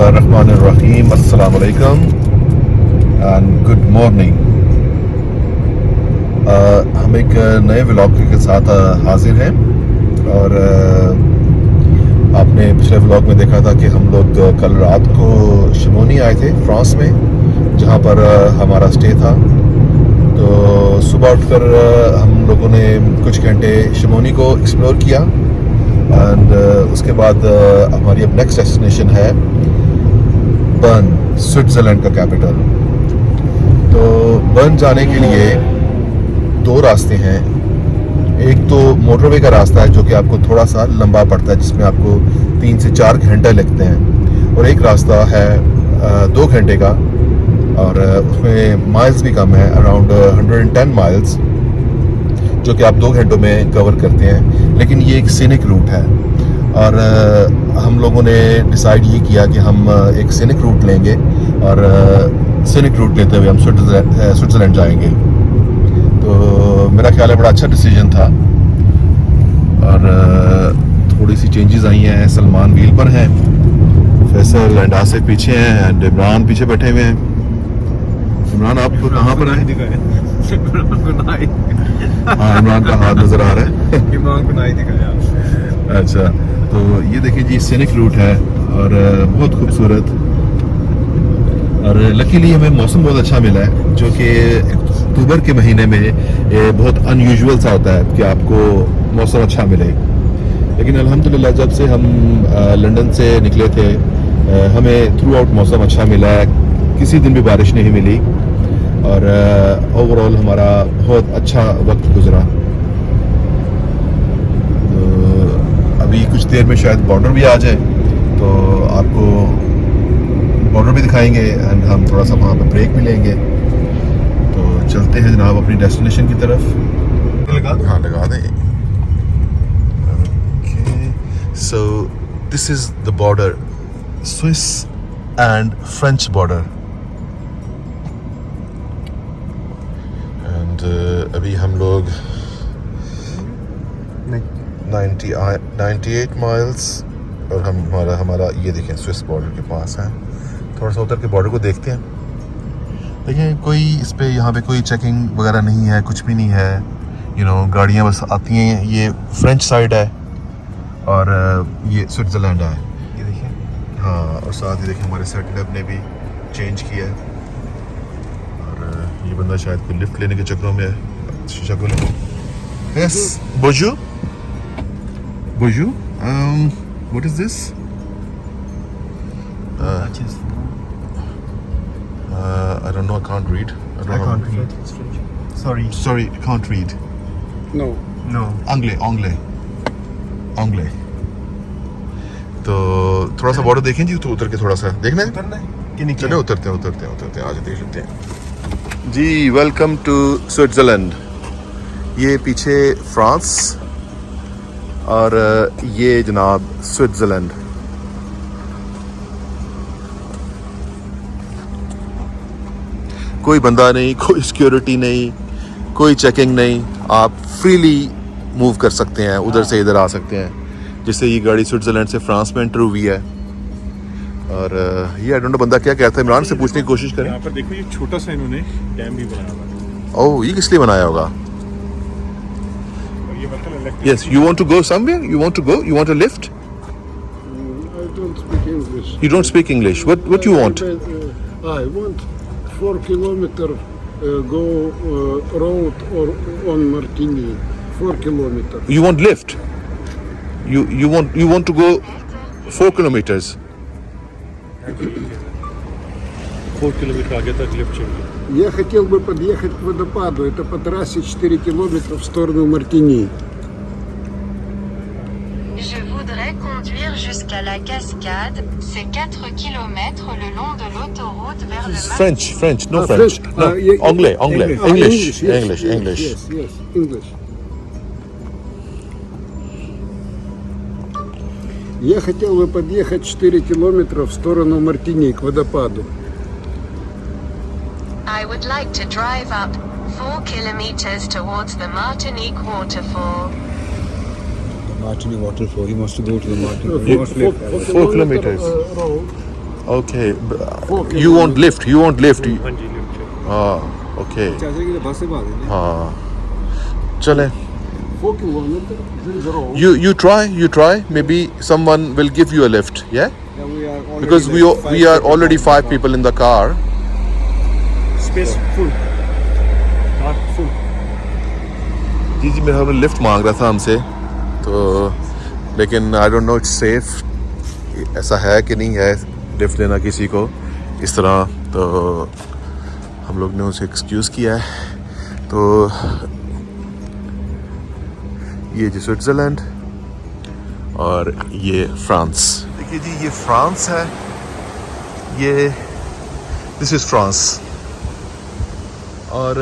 बिस्मिल्लाहिर्रहमानिर्रहीम, अस्सलाम वालेकुम एंड गुड मॉर्निंग। हम एक नए व्लॉग के साथ हाजिर हैं और आपने पिछले व्लॉग में देखा था कि हम लोग कल रात को शमोनी आए थे फ्रांस में, जहां पर हमारा स्टे था। तो सुबह उठकर हम लोगों ने कुछ घंटे शमोनी को एक्सप्लोर किया एंड उसके बाद हमारी अब नेक्स्ट डेस्टिनेशन है बर्न, स्विट्ज़रलैंड का कैपिटल। तो बर्न जाने के लिए दो रास्ते हैं। एक तो मोटरवे का रास्ता है जो कि आपको थोड़ा सा लंबा पड़ता है, जिसमें आपको 3 से 4 घंटे लगते हैं, और एक रास्ता है 2 घंटे का और उसमें माइल्स भी कम है, अराउंड 110 माइल्स, जो कि आप 2 घंटों में कवर करते हैं। लेकिन ये एक सीनिक रूट है और हम लोगों ने डिसाइड ये किया कि हम एक सीनिक रूट लेंगे और सीनिक रूट लेते हुए हम स्विट्ज़रलैंड जाएंगे। तो मेरा ख्याल है बड़ा अच्छा डिसीजन था और थोड़ी सी चेंजेस आई हैं। सलमान व्हील पर हैं, फैसल एंड आसिफ पीछे हैं एंड इमरान पीछे बैठे हुए हैं। इमरान आपको कहाँ पर है? हाँ, इमरान का हाथ नजर आ रहा है। इमरान को नहीं दिखाया। अच्छा, तो ये देखिए जी, सीनिक रूट है और बहुत खूबसूरत, और लकीली हमें मौसम बहुत अच्छा मिला है, जो कि अक्टूबर के महीने में ये बहुत अनयूजुअल सा होता है कि आपको मौसम अच्छा मिले। लेकिन अल्हम्दुलिल्लाह जब से हम लंदन से निकले थे हमें थ्रू आउट मौसम अच्छा मिला है, किसी दिन भी बारिश नहीं मिली और ओवरऑल हमारा बहुत अच्छा वक्त गुजरा। तो अभी कुछ देर में शायद बॉर्डर भी आ जाए, तो आपको बॉर्डर भी दिखाएंगे एंड हम थोड़ा सा वहाँ पर ब्रेक भी लेंगे। तो चलते हैं जनाब अपनी डेस्टिनेशन की तरफ। हाँ, लगा दें। So this is the border, Swiss and French border. अभी हम लोग 98 माइल्स और हमारा ये देखें स्विस बॉर्डर के पास है। थोड़ा सा उतर के बॉर्डर को देखते हैं। देखिए, कोई इस पे यहाँ पे कोई चेकिंग वगैरह नहीं है, कुछ भी नहीं है। गाड़ियाँ बस आती हैं। ये फ्रेंच साइड है और ये स्विट्ज़रलैंड है, ये देखिए। हाँ, और साथ ही देखिए हमारे सेटअप ने भी चेंज किया है और ये बंदा शायद कोई लिफ्ट लेने के चक्रों में है। शीशा खोलो। यस, बोजू बोजू, what is this? I don't know, I can't read. I can't read. Sorry, I can't read. no. Anglais. तो थोड़ा सा बॉर्डर देखें जी, तो उतर के थोड़ा सा देखना है। उतरना है कि नहीं? चलो उतरते हैं, आज देख लेते हैं जी। Welcome to Switzerland. ये पीछे फ्रांस और ये जनाब स्विट्ज़रलैंड। कोई बंदा नहीं, कोई सिक्योरिटी नहीं, कोई चेकिंग नहीं, आप फ्रीली मूव कर सकते हैं, उधर से इधर आ सकते हैं। जिससे ये गाड़ी स्विट्ज़रलैंड से फ्रांस में एंटर हुई है और ये आई डोंट नो बंदा क्या कहता है। इमरान से पूछने की कोशिश करें। यहाँ पर देखो, ये छोटा सा इन्होंने डैम भी बनाया हुआ है। ओह, ये किस लिए बनाया होगा? Yes, you want to go somewhere? You want a lift? I don't speak English. You don't speak English. What you want? I want 4 kilometer go road or on Martini. 4 kilometer. You want lift? You want to go 4 kilometers? 4 kilometre आगे तक lift चाहिए। Я хотел бы подъехать к водопаду. Это по трассе 4 километра в сторону Мартини. Je voudrais conduire jusqu'à la cascade. C'est 4 kilomètres le long de l'autoroute vers le French. No Ah, French. French. No, Anglais. English. Yes, English. Я хотел бы подъехать 4 километра в сторону Мартини, к водопаду. I would like to drive up 4 kilometers towards the Martinique waterfall. Martinique waterfall. He wants to go to the Martinique. 4 kilometers. Road Okay. Okay. You won't lift. You won't lift. हाँ जी lift चाहिए। Ah, okay. चाचा की बस से बात है ना। हाँ चलें 4 kilometers. Zero. you try maybe someone will give you a lift yeah Yeah, we are already because we like five we are people already in the 5 car. people in the car space full not full. जी जी मेरा lift मांग रहा था हमसे तो लेकिन I don't know it's safe ऐसा है कि नहीं है लिफ्ट देना किसी को इस तरह तो हम लोग ने उसे एक्सक्यूज़ किया है तो ये जी स्विट्ज़रलैंड और ये फ्रांस देखिए जी ये फ्रांस है ये दिस इज़ फ्रांस और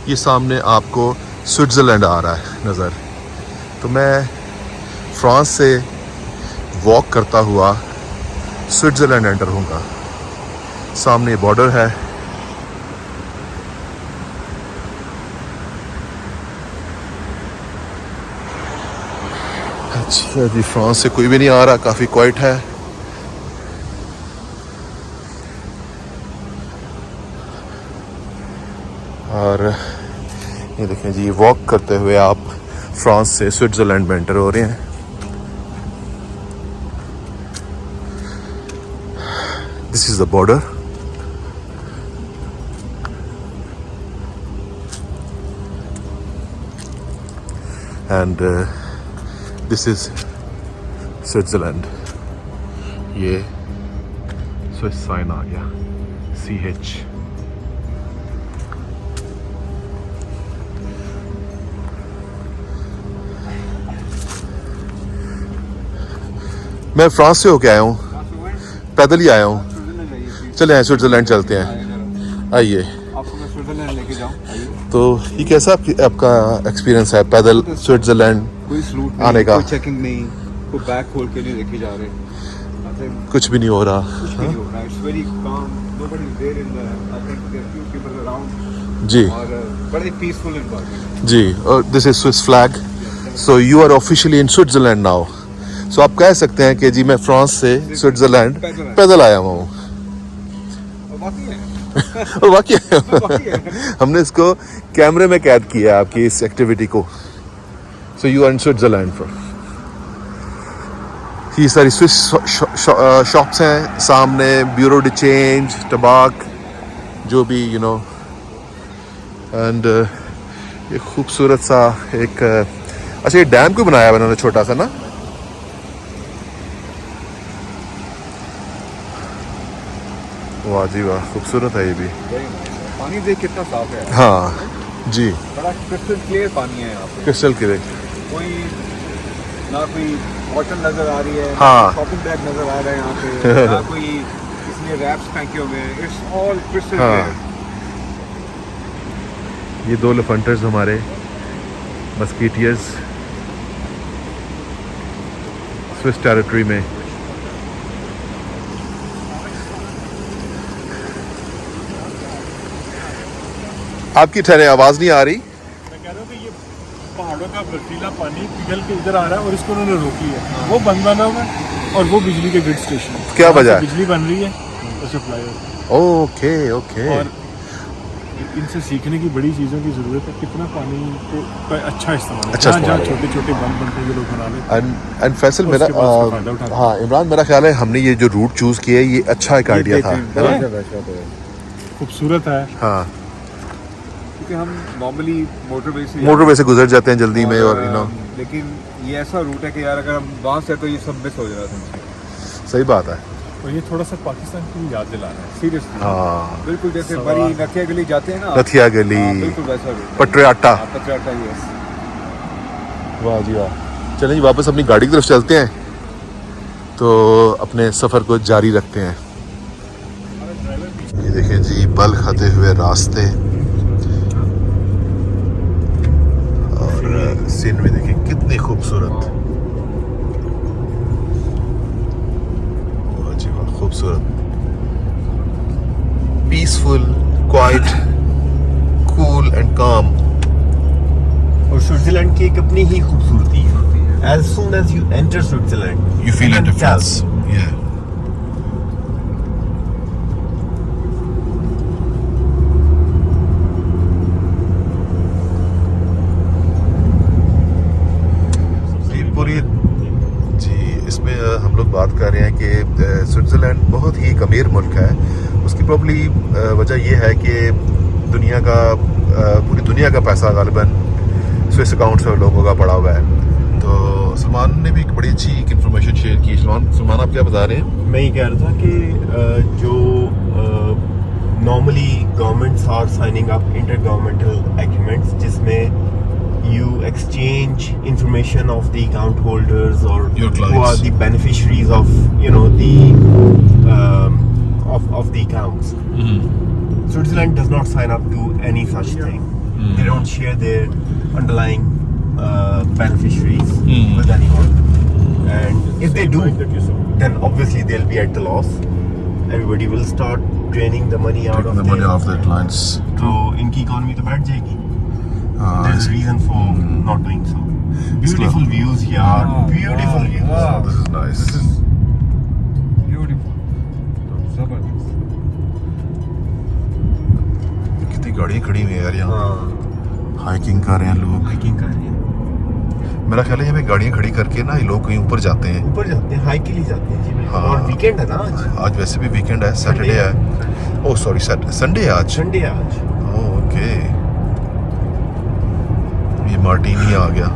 ये सामने आपको स्विट्ज़रलैंड आ रहा है नज़र तो मैं फ्रांस से वॉक करता हुआ स्विट्ज़रलैंड एंटर होऊंगा सामने बॉर्डर है अच्छा जी फ्रांस से कोई भी नहीं आ रहा काफ़ी क्वाइट है और ये देखें जी वॉक करते हुए आप फ्रांस से स्विट्ज़रलैंड में एंटर हो रहे हैं this is the border and this is Switzerland ये स्विस साइन आ गया CH मैं फ्रांस से होके आया हूँ पैदल ही आया हूँ चले हैं स्विट्ज़रलैंड चलते हैं आइए आपको मैं स्विट्जरलैंड लेके जाऊँ तो ये कैसा आपका एक्सपीरियंस है पैदल स्विट्ज़रलैंड कोई सलूट आने का कोई चेकिंग नहीं कोई बैग खोल के नहीं लेके जा रहे कुछ भी नहीं हो रहा कुछ भी नहीं हो रहा it's very calm nobody is there in the I think there few people around जी और बड़ी पीसफुल एनवायरनमेंट जी और this is Swiss flag so you are officially in Switzerland now so आप कह सकते हैं कि जी मैं फ्रांस से स्विट्ज़रलैंड पैदल आया हुआ हूँ और बाकी है और बाकी बाकी है हमने इसको कैमरे में कैद किया है आपकी इस एक्टिविटी को so you are in Switzerland for ये सारी स्विस शॉप्स हैं सामने ब्यूरो डी चेंज टबाक जो भी यू नो एंड ये खूबसूरत सा एक अच्छा ये डैम क्यों बनाया है उन्होंने छोटा सा ना वाह जी वाह खूबसूरत है ये भी पानी देख कितना साफ है हाँ जी बड़ा क्रिस्टल क्लियर पानी है यहाँ पे क्रिस्टल क्लियर कोई ना कोई बॉटल नजर आ रही है हाँ। शॉपिंग बैग नजर आ रहा है यहाँ पे ना कोई इसलिए रैप्स फेंके हुए हैं इट्स ऑल क्रिस्टल हाँ। क्लियर ये 2 एलिफेंटर्स हमारे मस्कीटियर्स स्विस टेरिटरी में आपकी ठहरे आवाज नहीं आ रही मैं कह रहा हूँ कि ये पहाड़ों का बर्फीला पानी पिघल के इधर आ रहा है और इसको उन्होंने रोक लिया वो बंद बना हुआ है और वो बिजली के ग्रिड स्टेशन क्या वजह है? बिजली बन रही है और सप्लाई ओके ओके और इनसे सीखने की बड़ी चीज़ों की ज़रूरत है कितना पानी को अच्छा इस्तेमाल है अच्छा जहाँ इस्तेमाल है। छोटे छोटे बंद बनते हैं ये लोग बना लेते एंड फैसल मेरा उसके बाद उसका फायदा उठाते हैं। हाँ इमरान मेरा ख्याल है हमने ये जो रूट चूज किया है ये अच्छा एक आइडिया था है ना हैं। खूबसूरत है हाँ क्योंकि हम नॉर्मली मोटरवे से गुजर जाते हैं जल्दी में और यू नो लेकिन ये ऐसा रूट है कि यार अगर हम वहाँ से तो ये सब मिस हो जाता है सही बात है और ये थोड़ा सा पाकिस्तान की याद दिला रहा है सीरियसली हाँ बिल्कुल जैसे सवाल। बड़ी नथिया गली जाते हैं ना रथिया गली हाँ, बिल्कुल वैसा रूट है। पटरियाटा हाँ, पटरियाटा यस वाह जी वाह चलें जी वापस अपनी गाड़ी की तरफ चलते हैं तो अपने सफ़र को जारी रखते हैं ये देखें जी बल खाते हुए रास्ते और सीनरी देखें कितनी खूबसूरत वाह जी वाह खूबसूरत पीसफुल क्वाइट कूल एंड काम और स्विट्जरलैंड की एक अपनी ही खूबसूरती है As soon as you enter Switzerland, You feel a can difference. Yeah. ये पूरी जी इसमें हम लोग बात कर रहे हैं कि स्विट्ज़रलैंड बहुत ही एक अमीर मुल्क है। उसकी प्रॉब्ली वजह यह है कि दुनिया का पूरी दुनिया का पैसा गालिबन स्विस अकाउंट्स में लोगों का पड़ा हुआ है। तो सलमान ने भी एक बड़ी अच्छी इन्फॉर्मेशन शेयर की। सलमान आप क्या बता रहे हैं? मैं ये कह रहा था कि जो normally governments are signing up intergovernmental agreements जिसमें you exchange information of the account holders or Your who clients. are the beneficiaries of the of the accounts. Switzerland does not sign up to any such thing. They don't share their underlying beneficiaries with anyone. And if they do, then obviously they'll be at the loss. Everybody will start draining the money out Taking of the money their off their clients. तो इनकी economy तो बैठ जाएगी. There's a reason for not doing so. Beautiful views here. Beautiful views. Wow, this is nice. This is beautiful. जबरदस्त. कितनी गाड़ियाँ खड़ी हुई हैं यार यहाँ। हाँ, हाइकिंग कर रहे हैं लोग। हाइकिंग कर रहे हैं. मेरा ख्याल है यहाँ पे गाड़ियाँ खड़ी करके ना ये लोग कहीं ऊपर जाते हैं। ऊपर जाते हैं, हाइक के लिए जाते हैं जी बिल्कुल. हाँ. और वीकेंड है ना आज. आज वैसे भी वीकेंड है, सैटरडे है। ओह सॉरी संडे है आज। संडे है आज. ओके। ये मार्टिनी आ गया।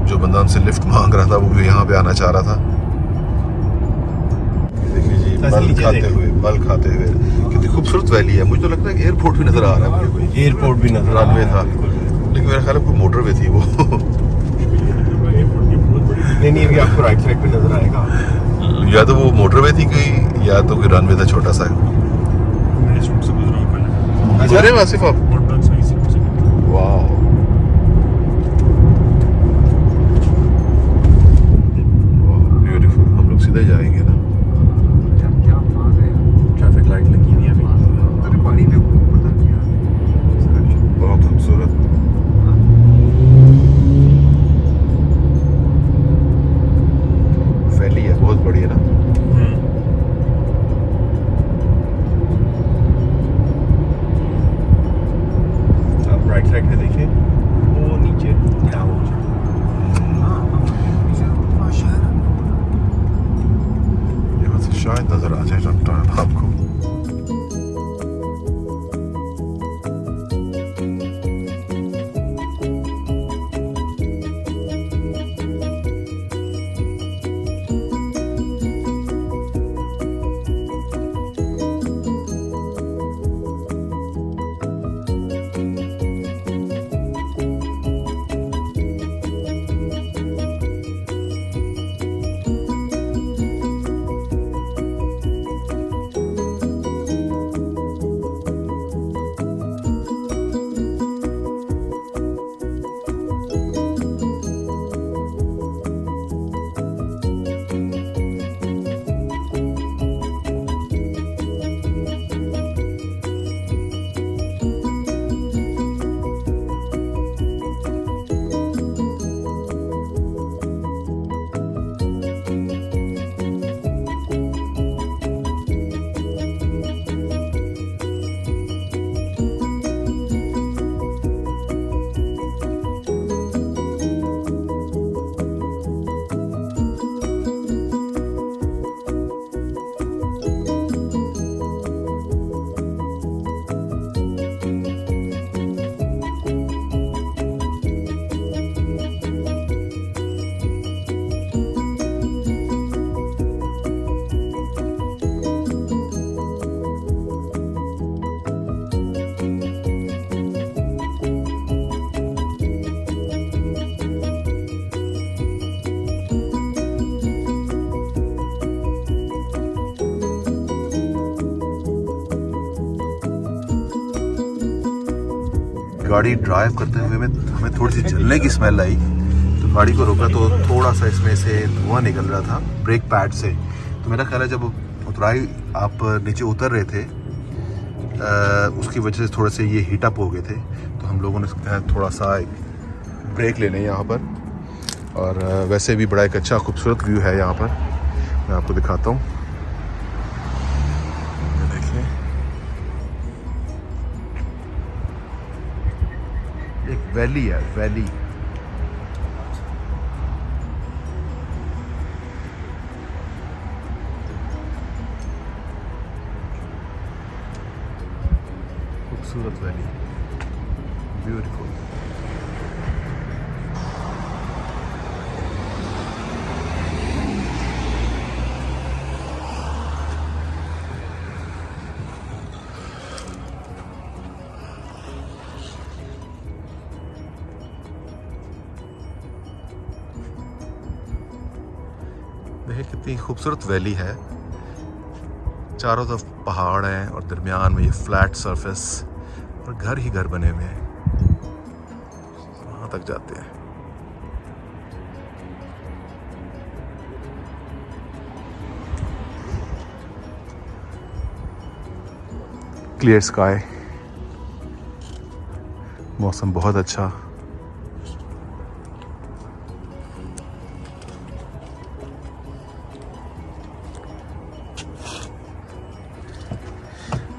जो बंदा हमसे लिफ्ट मांग रहा था वो भी यहाँ पे आना चाह रहा था। देखिए जी बल खाते हुए कितनी खूबसूरत वैली है। मुझे तो लगता है कि एयरपोर्ट भी नजर आ रहा है मुझे। एयरपोर्ट भी नजर रनवे था लेकिन मेरा ख्याल है कोई मोटरवे थी वो। नहीं अभी आपको राइट साइड पे नजर आएगा. या तो वो मोटरवे थी कोई या तो कोई रनवे था छोटा सा। मैं इस रूट से गुजरा हूँ पहले. गुजरे हैं आसिफ आप? मोटरन से इसी रूट से गुजरा हूँ. वाह ब्यूटीफुल। हम लोग सीधे जाएंगे ना। ट्रैफिक लाइट लगी हुई है अभी. बहुत खूबसूरत। वैली है बहुत बड़ी है ना। आप राइट साइड पे देखिए वो नीचे डाउन. यहाँ से शायद नजर आ जाए रंगटान आपको। गाड़ी ड्राइव करते हुए में हमें थोड़ी सी जलने की स्मेल आई तो गाड़ी को रोका तो थोड़ा सा इसमें से धुआं निकल रहा था ब्रेक पैड से। तो मेरा ख्याल है जब उतराई आप नीचे उतर रहे थे उसकी वजह से थोड़े से ये हीटअप हो गए थे। तो हम लोगों ने थोड़ा सा ब्रेक ले लें यहाँ पर और वैसे भी बड़ा एक अच्छा खूबसूरत व्यू है यहाँ पर। मैं आपको दिखाता हूँ, देखिए एक वैली है, वैली। खूबसूरत वैली, ब्यूटीफुल। देखिए कितनी खूबसूरत वैली है, चारों तरफ पहाड़ हैं और दरमियान में ये फ्लैट सरफेस और घर ही घर बने हुए हैं, वहाँ तक जाते हैं। क्लियर स्काई, मौसम बहुत अच्छा।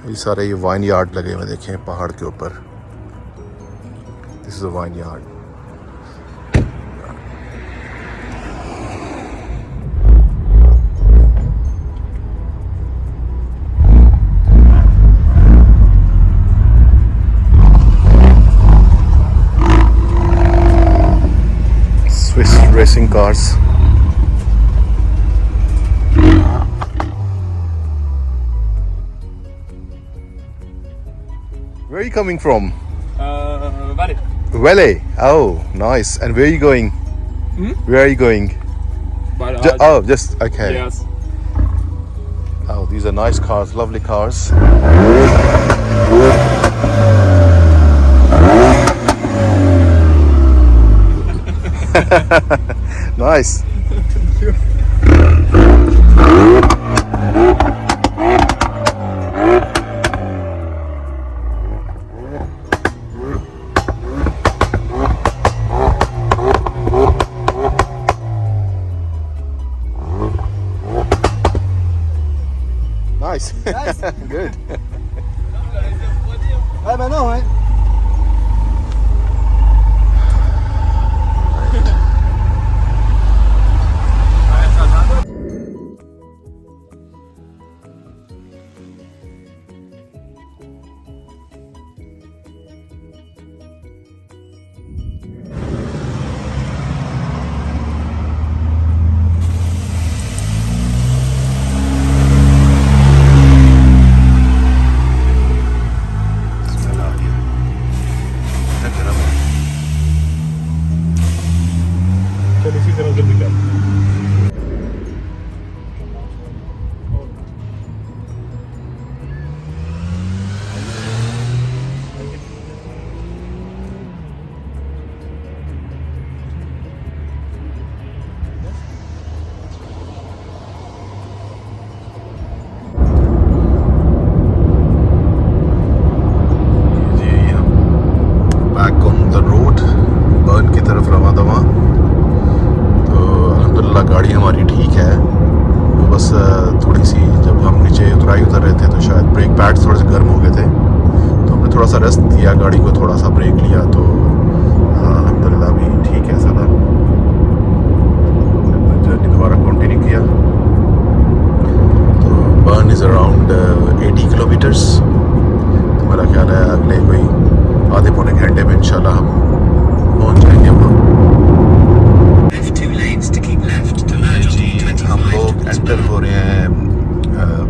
ये सारे ये वाइन यार्ड लगे हुए देखें पहाड़ के ऊपर। This is a wine yard. Swiss racing cars. Where are you coming from? Vale. Valley. Oh, nice. And where are you going? Where are you going? Oh, just okay. Yes. Oh, these are nice cars, lovely cars. Nice. Nice. Good. Ah ben non, hein. चल इसी तरह से निकल। Back on the road, burn की तरफ रवा दवा। तो अल्हम्दुलिल्लाह गाड़ी हमारी ठीक है, तो बस थोड़ी सी जब हम नीचे उतर रहे थे तो शायद ब्रेक पैड्स थोड़े से गर्म हो गए थे, तो हमने थोड़ा सा रेस्ट दिया गाड़ी को, थोड़ा सा ब्रेक लिया, तो अल्हम्दुलिल्लाह भी ठीक है सारा। जर्नी दोबारा कंटिन्यू किया। तो बर्न इज़ अराउंड 80 किलोमीटर्स। तो मेरा ख्याल है अगले कोई आधे पौने घंटे में इंशाल्लाह हम पहुंच जाएंगे वहाँ। हम लोग एंटर हो रहे हैं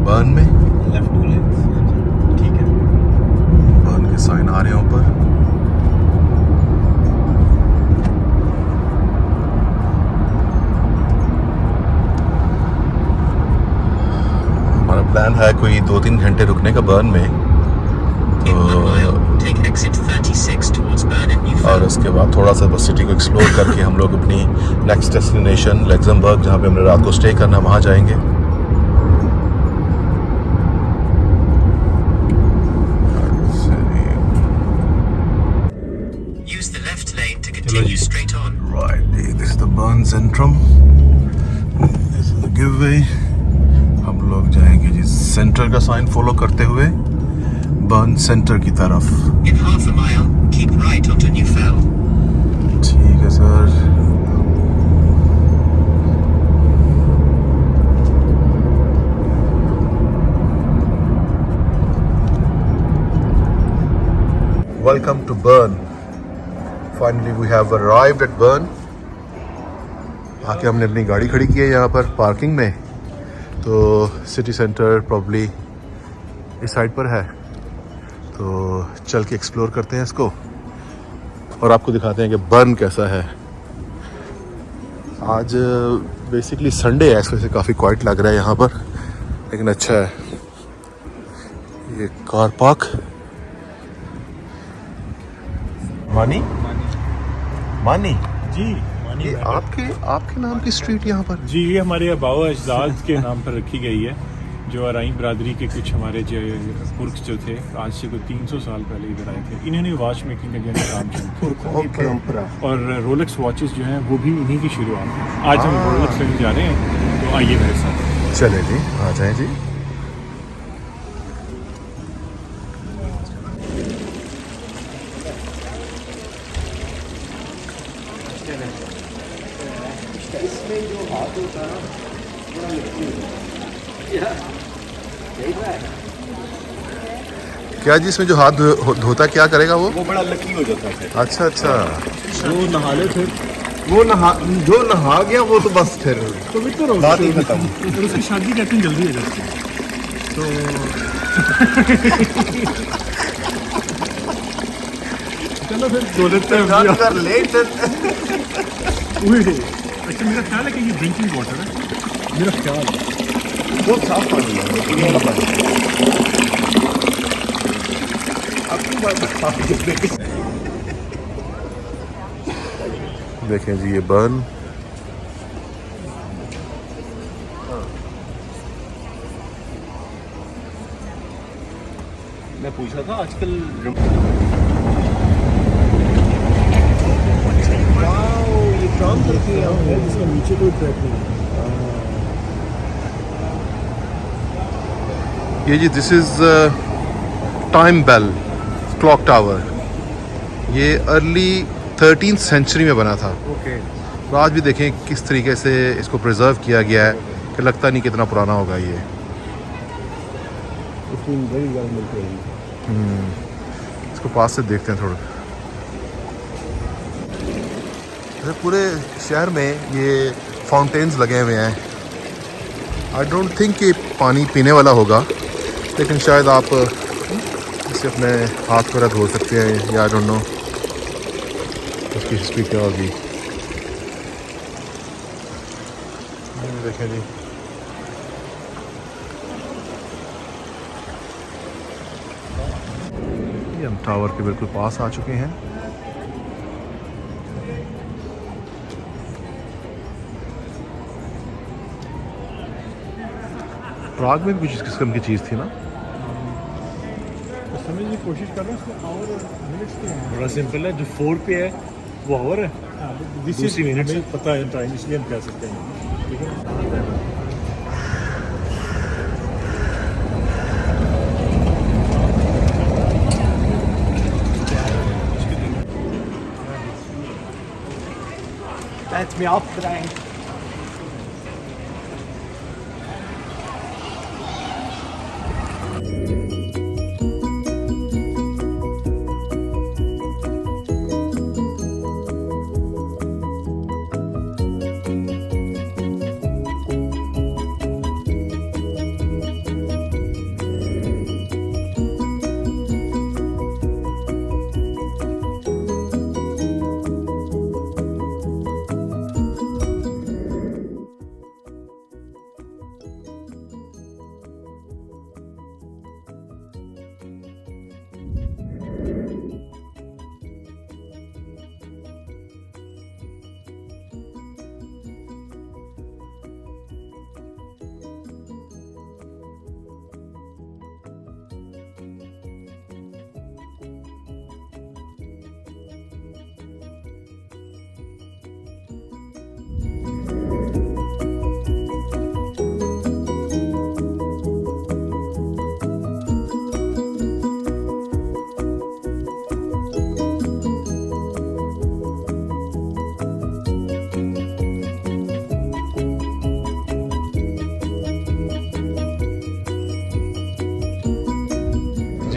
बर्न में। Left 2 lanes. ठीक है। बर्न के साइन आ रहे हैं ऊपर। हमारा प्लान है कोई 2-3 घंटे रुकने का बर्न में, तो और उसके बाद थोड़ा सा बस सिटी को एक्सप्लोर करके हम लोग अपनी नेक्स्ट डेस्टिनेशन लग्जमबर्ग, जहाँ पे हमने रात को स्टे करना, वहाँ जाएंगे। Use the left lane to continue straight on. Right, this is the Bern Centrum. This is the giveaway. हम लोग जाएंगे जी सेंटर का साइन फॉलो करते हुए बर्न सेंटर की तरफ. In half a mile, keep right onto Newfell. ठीक है sir. Welcome to Bern. Finally we have arrived at Bern. आके हमने अपनी गाड़ी खड़ी की है यहाँ पर पार्किंग में. तो सिटी सेंटर प्रॉब्ली इस साइड पर है, तो चल के एक्सप्लोर करते हैं इसको और आपको दिखाते हैं कि बर्न कैसा है. आज बेसिकली संडे है, इस वजह से काफ़ी क्वाइट लग रहा है यहाँ पर, लेकिन अच्छा है. ये कार पार्क. मानी मानी जी ये आपके नाम की स्ट्रीट यहाँ पर. जी, ये हमारे आबाओ अजदाद के नाम पर रखी गई है. जो अराई बरादरी के कुछ हमारे जो पुरख जो थे, आज से कोई 300 साल पहले इधर आए थे. इन्होंने वॉच मेकिंग का जो है काम शुरू किया और रोलेक्स वॉचेस जो हैं वो भी इन्हीं की शुरुआत है. आज हम रोलेक्स लेने जा रहे हैं, तो आइए मेरे साथ. चले जी, आ जाए जी. क्या जी, इसमें जो हाथ धोता क्या करेगा वो बड़ा लकी हो जाता है. अच्छा अच्छा. वो नहा ले फिर, वो जो नहा गया वो तो बस फिर पवित्र हो बात ही खत्म. और उसकी शादी कहते हैं जल्दी हो जाती है. तो चलो फिर धो लेते हैं. लेट. अच्छा, मेरा ख्याल है कि ये ड्रिंकिंग वाटर है. मेरा ख्याल है बहुत साफ पानी है, पीने वाला पानी. आपकी बात साफ. देखें जी ये बर्न. मैं पूछा था आजकल ये काम करती है, इसका नीचे कोई ट्रैक नहीं है. ये जी this is time bell clock tower. ये अर्ली 13th सेंचुरी में बना था. ओके. तो आज भी देखें किस तरीके से इसको प्रिजर्व किया गया है कि लगता नहीं कितना पुराना होगा ये. इसको पास से देखते हैं थोड़ा. पूरे शहर में ये फाउंटेन्स लगे हुए हैं. आई डोंट थिंक कि पानी पीने वाला होगा, लेकिन शायद आप इसे अपने हाथ वगैरह धो सकते हैं, या आई डोंट नो उसकी हिस्ट्री क्या होगी. देखें जी, ये हम टावर के बिल्कुल पास आ चुके हैं. प्राग में भी कुछ इस किस्म की चीज़ थी ना. तो समझने की कोशिश कर रहे हैं. उसमें आवर और मिनट्स के हैं. बड़ा सिंपल है. जो 4 पे है वो आवर है. दूसरी मिनट से पता है टाइम, इसलिए हम कह सकते हैं. ठीक है. Let me afdrängen.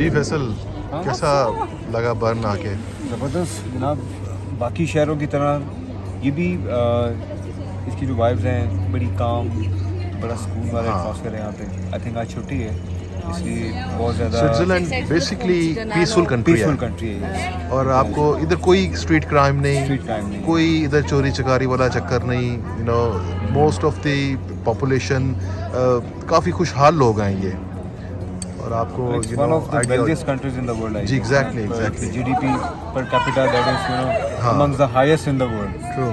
जी फैसल, कैसा लगा बर्न आके? ज़बरदस्त जनाब, बाकी शहरों की तरह ये भी इसकी जो वाइब्स हैं बड़ी काम, बड़ा सुकून वाला एटमॉस्फेयर है यहाँ पे। आई थिंक आज छुट्टी है इसलिए बहुत ज़्यादा Switzerland basically peaceful country peaceful है कंट्री है। और आपको इधर कोई स्ट्रीट क्राइम नहीं, Street crime नहीं। कोई इधर चोरी चकारी वाला चक्कर नहीं। You know most of the population काफ़ी खुशहाल लोग हैं ये, और आपको It's you one know of the wealthiest countries in the world. I जी think. Exactly GDP per capita that is हाँ। amongst the highest in the world. True,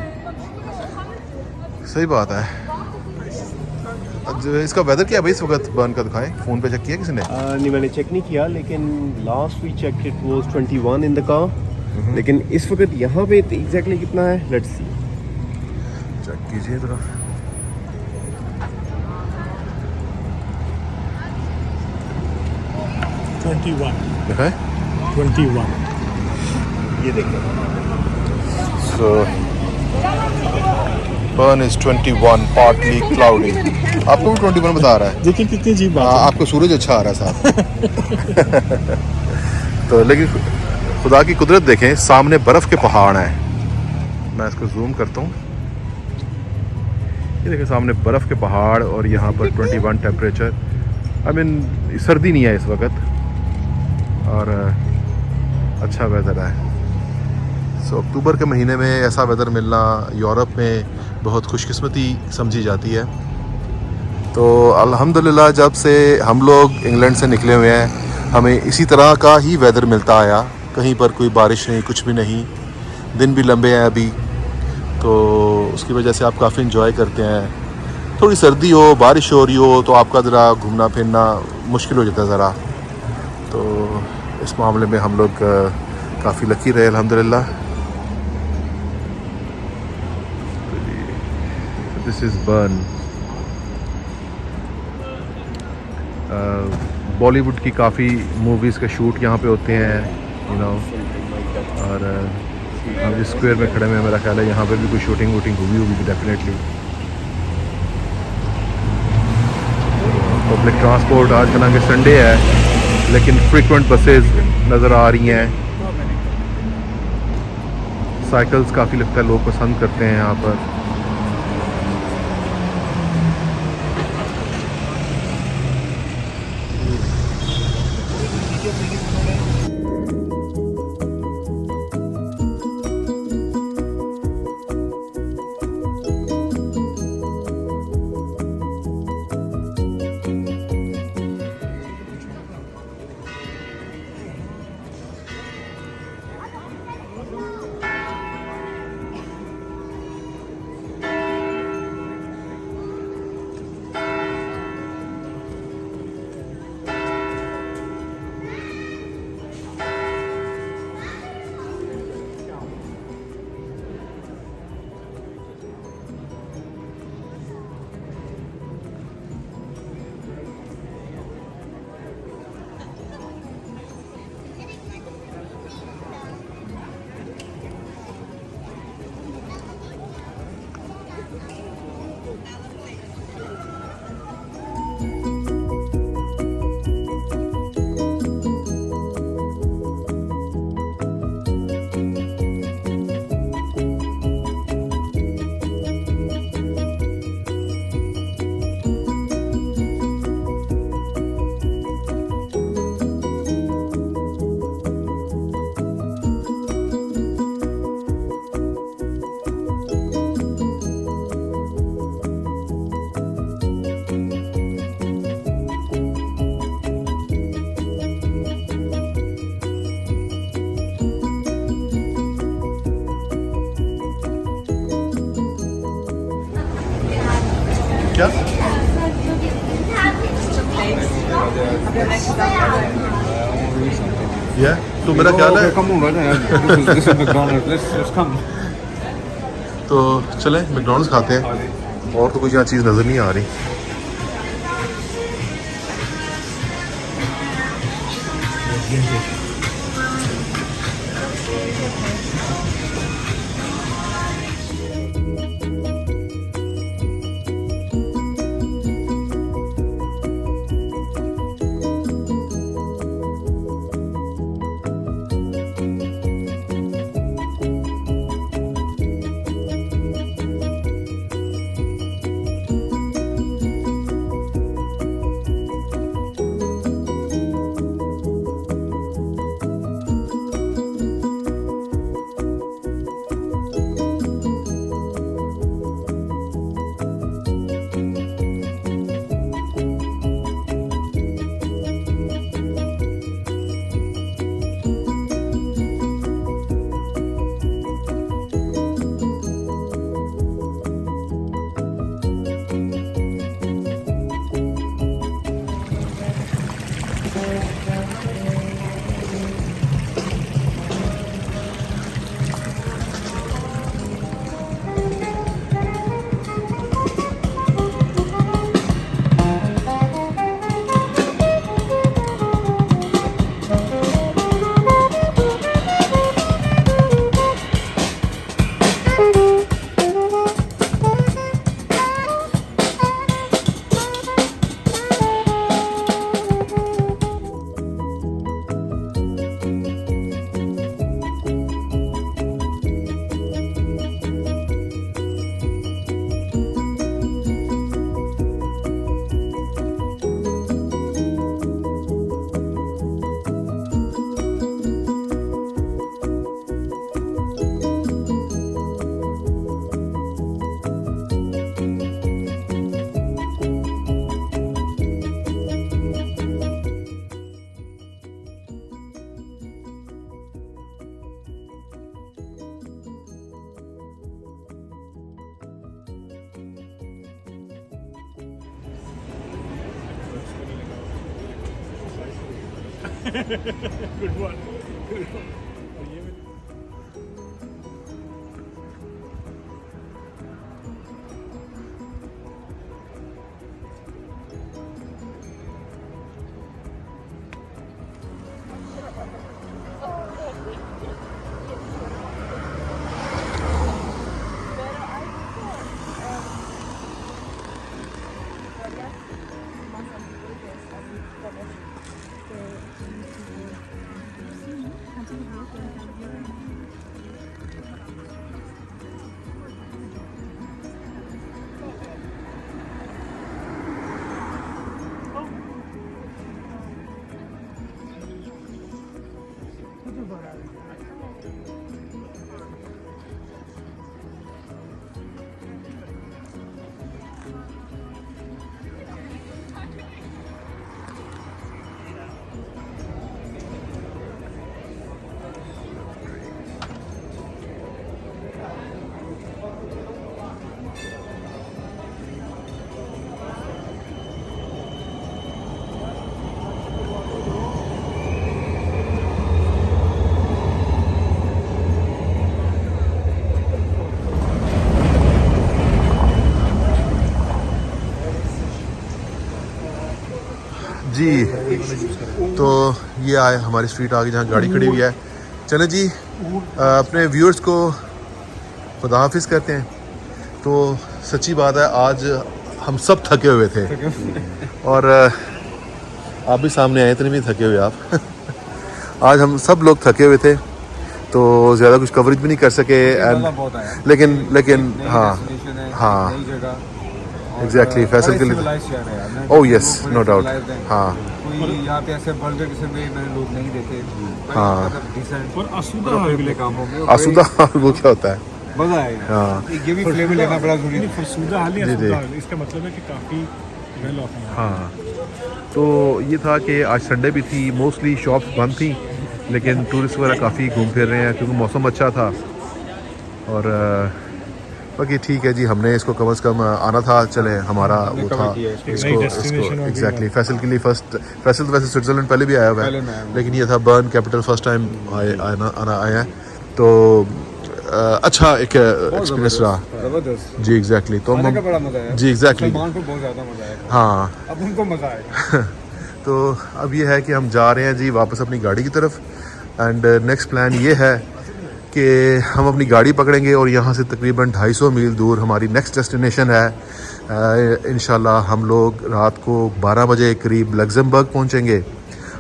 सही बात है। इसका वेदर क्या है भाई इस वक्त बर्न का? दिखाएं, फ़ोन पे चेक किया किसी ने? नहीं, मैंने चेक नहीं किया, लेकिन last we check it was 21 in the car. लेकिन इस वक्त यहाँ पे एग्जैक्टली कितना है, लेट्स सी। चेक कीजिए जरा। दिखाएं। 21 ये देखो, So, Bern is 21, partly cloudy. आपको भी 21 बता रहा है? देखिए कितनी अजीब बात है। आपको सूरज अच्छा आ रहा है साहब। तो लेकिन खुदा की कुदरत देखें, सामने बर्फ़ के पहाड़ हैं। मैं इसको जूम करता हूँ, ये देखें सामने बर्फ़ के पहाड़ और यहाँ पर 21 टेम्परेचर। आई मीन सर्दी नहीं है इस वक्त और अच्छा वेदर है। सो अक्टूबर के महीने में ऐसा वेदर मिलना यूरोप में बहुत खुशकिस्मती समझी जाती है। तो अल्हम्दुलिल्लाह जब से हम लोग इंग्लैंड से निकले हुए हैं, हमें इसी तरह का ही वेदर मिलता आया। कहीं पर कोई बारिश नहीं, कुछ भी नहीं, दिन भी लंबे हैं अभी, तो उसकी वजह से आप काफ़ी इंजॉय करते हैं। थोड़ी सर्दी हो, बारिश हो रही हो तो आपका ज़रा घूमना फिरना मुश्किल हो जाता है ज़रा। तो इस मामले में हम लोग काफ़ी लकी रहे अल्हम्दुलिल्लाह। This is burn. बॉलीवुड की काफ़ी मूवीज़ का शूट यहाँ पे होते हैं, यू नो। और हम जिस स्क्वायर में खड़े हैं, मेरा ख्याल है यहाँ पे भी कोई शूटिंग वूटिंग हुई होगी डेफिनेटली। पब्लिक ट्रांसपोर्ट आज हालांकि संडे है लेकिन फ्रीक्वेंट बसेस नज़र आ रही हैं। साइकिल्स काफ़ी लगता है लोग पसंद करते हैं यहाँ पर। क्या? या तो मेरा ख्याल है तो चलें मैकडॉनल्ड्स खाते हैं, और तो कुछ यहाँ चीज़ नज़र नहीं आ रही। Good one. जी, तो ये आए हमारी स्ट्रीट आ गई जहाँ गाड़ी खड़ी हुई है। चले जी, अपने व्यूअर्स को खुदा हाफिज करते हैं। तो सच्ची बात है, आज हम सब थके हुए थे और आप भी सामने आए, इतने भी थके हुए आप। आज हम सब लोग थके हुए थे तो ज़्यादा कुछ कवरेज भी नहीं कर सके लेकिन हाँ एग्जैक्टली फैसल के लिए। Oh yes, no doubt. हाँ कोई यहाँ पे ऐसे बर्गर किस्म के मैंने लोग नहीं देखे। हाँ, और आसूदा हाल भी कामों में आसूदा वो क्या होता है? मजा आएगा। हाँ ये भी फ्लेवर लेना बड़ा जरूरी है। फरसूदा हाल जी, या जी। आसूदा हाल, इसका मतलब है कि काफ़ी वेल ऑफ है। हाँ, तो ये था कि आज संडे भी थी, मोस्टली शॉप्स बंद थी, लेकिन टूरिस्ट वगैरह काफ़ी घूम फिर रहे हैं क्योंकि मौसम अच्छा था। और बाकी ठीक है जी, हमने इसको कम से कम आना था, चले हमारा वो था इसको एग्जैक्टली फैसल के लिए फैसल तो वैसे स्विट्ज़रलैंड पहले भी आया हुआ है, लेकिन ये था बर्न कैपिटल फर्स्ट टाइम आया है। तो अच्छा एक एक्सपीरियंस रहा जबरदस्त जी। एग्जैक्टली, तो हम बड़ा मजा आया जी एग्जैक्टली सलमान को बहुत ज़्यादा मजा आएगा। हाँ, अब उनको मजा आएगा। तो अब ये है कि हम जा रहे हैं जी वापस अपनी गाड़ी की तरफ। एंड नेक्स्ट प्लान ये है कि हम अपनी गाड़ी पकड़ेंगे और यहाँ से तकरीबन 250 मील दूर हमारी नेक्स्ट डेस्टिनेशन है। इंशाल्लाह हम लोग रात को 12 बजे करीब लग्जमबर्ग पहुँचेंगे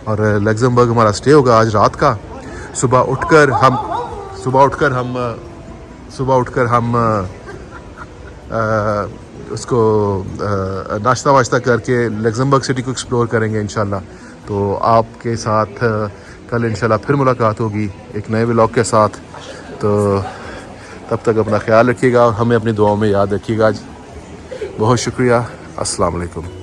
और लग्जमबर्ग हमारा स्टे होगा आज रात का। सुबह उठकर हम उसको नाश्ता वाश्ता करके लग्जमबर्ग सिटी को एक्सप्लोर करेंगे इंशाल्लाह। तो आपके साथ कल इंशाल्लाह फिर मुलाकात होगी एक नए व्लॉग के साथ। तो तब तक अपना ख्याल रखिएगा और हमें अपनी दुआओं में याद रखिएगा। बहुत शुक्रिया, अस्सलाम वालेकुम।